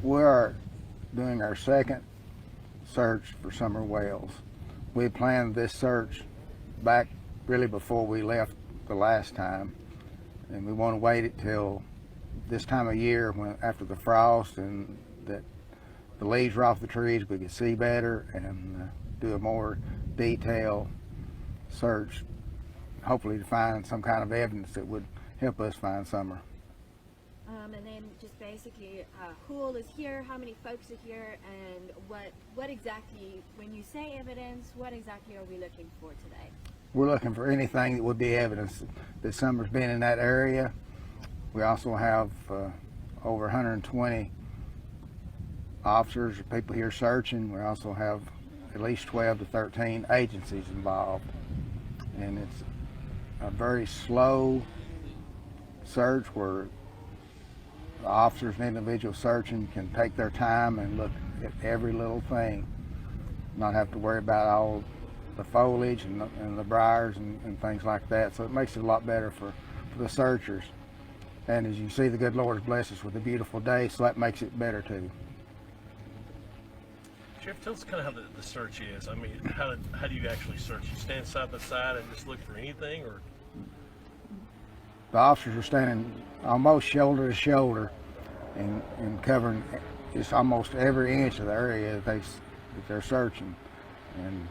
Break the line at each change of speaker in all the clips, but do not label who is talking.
We're doing our second search for summer whales. We planned this search back really before we left the last time, and we want to wait it till this time of year, when after the frost and that the leaves are off the trees, we can see better and do a more detailed search, hopefully to find some kind of evidence that would help us find summer.
And then just basically, who all is here, how many folks are here, and what exactly, when you say evidence, what exactly are we looking for today?
We're looking for anything that would be evidence that summer's been in that area. We also have over 120 officers or people here searching. We also have at least 12 to 13 agencies involved. And it's a very slow search where the officers and individuals searching can take their time and look at every little thing, not have to worry about all the foliage and the briars and things like that. So it makes it a lot better for the searchers. And as you see, the good Lord has blessed us with a beautiful day, so that makes it better too.
Sheriff, tell us kind of how the search is. I mean, how do you actually search? You stand side by side and just look for anything, or?
The officers are standing almost shoulder to shoulder and covering just almost every inch of the area that they're searching. And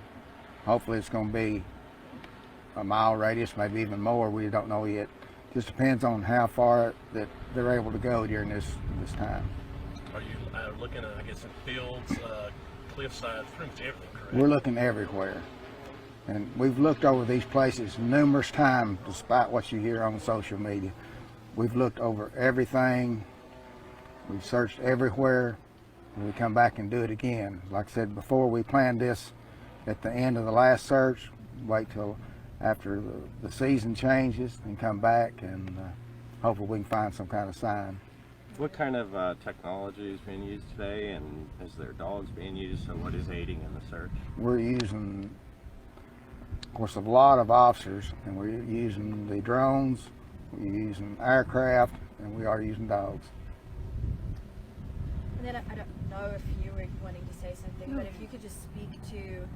hopefully it's going to be a mile radius, maybe even more. We don't know yet. Just depends on how far that they're able to go during this time.
Are you looking at, I guess, in fields, cliffsides, pretty much everything, correct?
We're looking everywhere. And we've looked over these places numerous times, despite what you hear on social media. We've looked over everything. We've searched everywhere. And we come back and do it again. Like I said before, we planned this at the end of the last search. Wait till after the season changes and come back, and hopefully we can find some kind of sign.
What kind of technology is being used today, and is there dogs being used? So what is aiding in the search?
We're using, of course, a lot of officers, and we're using the drones, we're using aircraft, and we are using dogs.
And then I don't know if you were wanting to say something, but if you could just speak to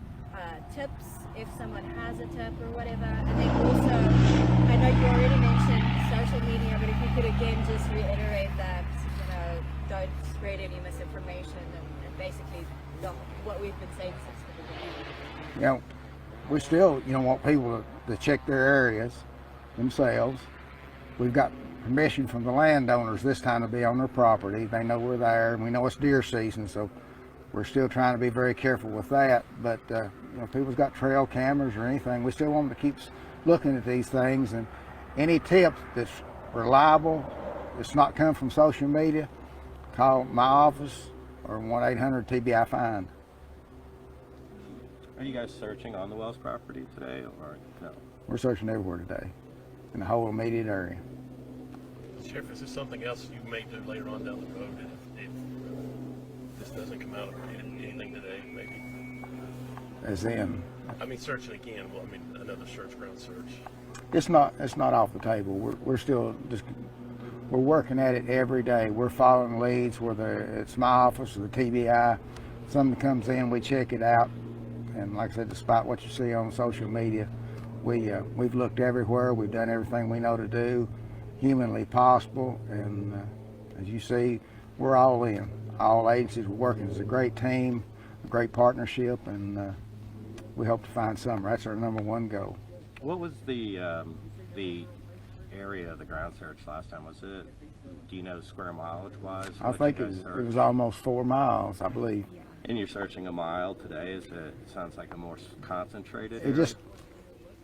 tips, if someone has a tip or whatever. I think also, I know you already mentioned social media, but if you could again just reiterate that, don't spread any misinformation and basically what we've been saying since the beginning.
We still, want people to check their areas themselves. We've got permission from the landowners this time to be on their property. They know we're there, and we know it's deer season, so we're still trying to be very careful with that. But if people's got trail cameras or anything, we still want them to keep looking at these things. And any tip that's reliable, that's not come from social media, call my office or 1-800-TBI-FIND.
Are you guys searching on the Wells property today, or no?
We're searching everywhere today, in the whole immediate area.
Sheriff, is this something else you may do later on down the road if this doesn't come out of anything today, maybe?
As in?
I mean, searching again. Well, I mean, another search, ground search.
It's not off the table. We're still we're working at it every day. We're following leads, whether it's my office or the TBI. Something comes in, we check it out. And like I said, despite what you see on social media, we've looked everywhere. We've done everything we know to do, humanly possible. And as you see, we're all in. All agencies are working as a great team, a great partnership, and we hope to find summer. That's our number one goal.
What was the area of the ground search last time? Was it, do you know, square mileage wise?
I think it was almost 4 miles, I believe.
And you're searching a mile today. It sounds like a more concentrated
area?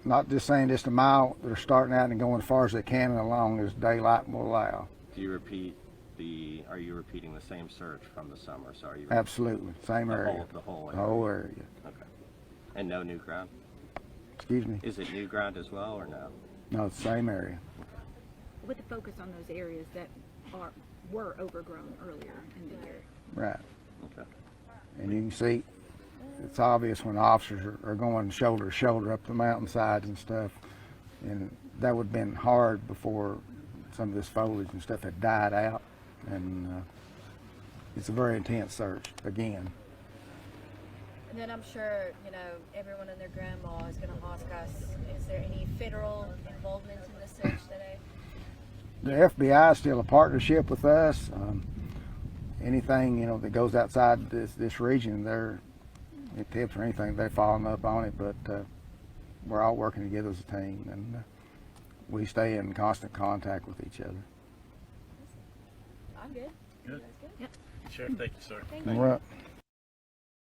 Not just saying just a mile. They're starting out and going as far as they can and along as daylight will allow.
Do you are you repeating the same search from the summer? So are you?
Absolutely, same area.
The whole area.
The whole area.
Okay. And no new ground?
Excuse me?
Is it new ground as well, or no?
No, it's the same area.
With the focus on those areas that were overgrown earlier in the year.
Right.
Okay.
And you can see, it's obvious when officers are going shoulder to shoulder up the mountainsides and stuff, and that would have been hard before some of this foliage and stuff had died out. And it's a very intense search again.
And then I'm sure, you know, everyone and their grandma is going to ask us, is there any federal involvement in the search today?
The FBI is still a partnership with us. Anything, you know, that goes outside this region, they're tips or anything, they're following up on it. But we're all working together as a team, and we stay in constant contact with each other.
I'm good.
Good.
You guys good?
Sheriff, thank you, sir.
Thank
All
you.
right.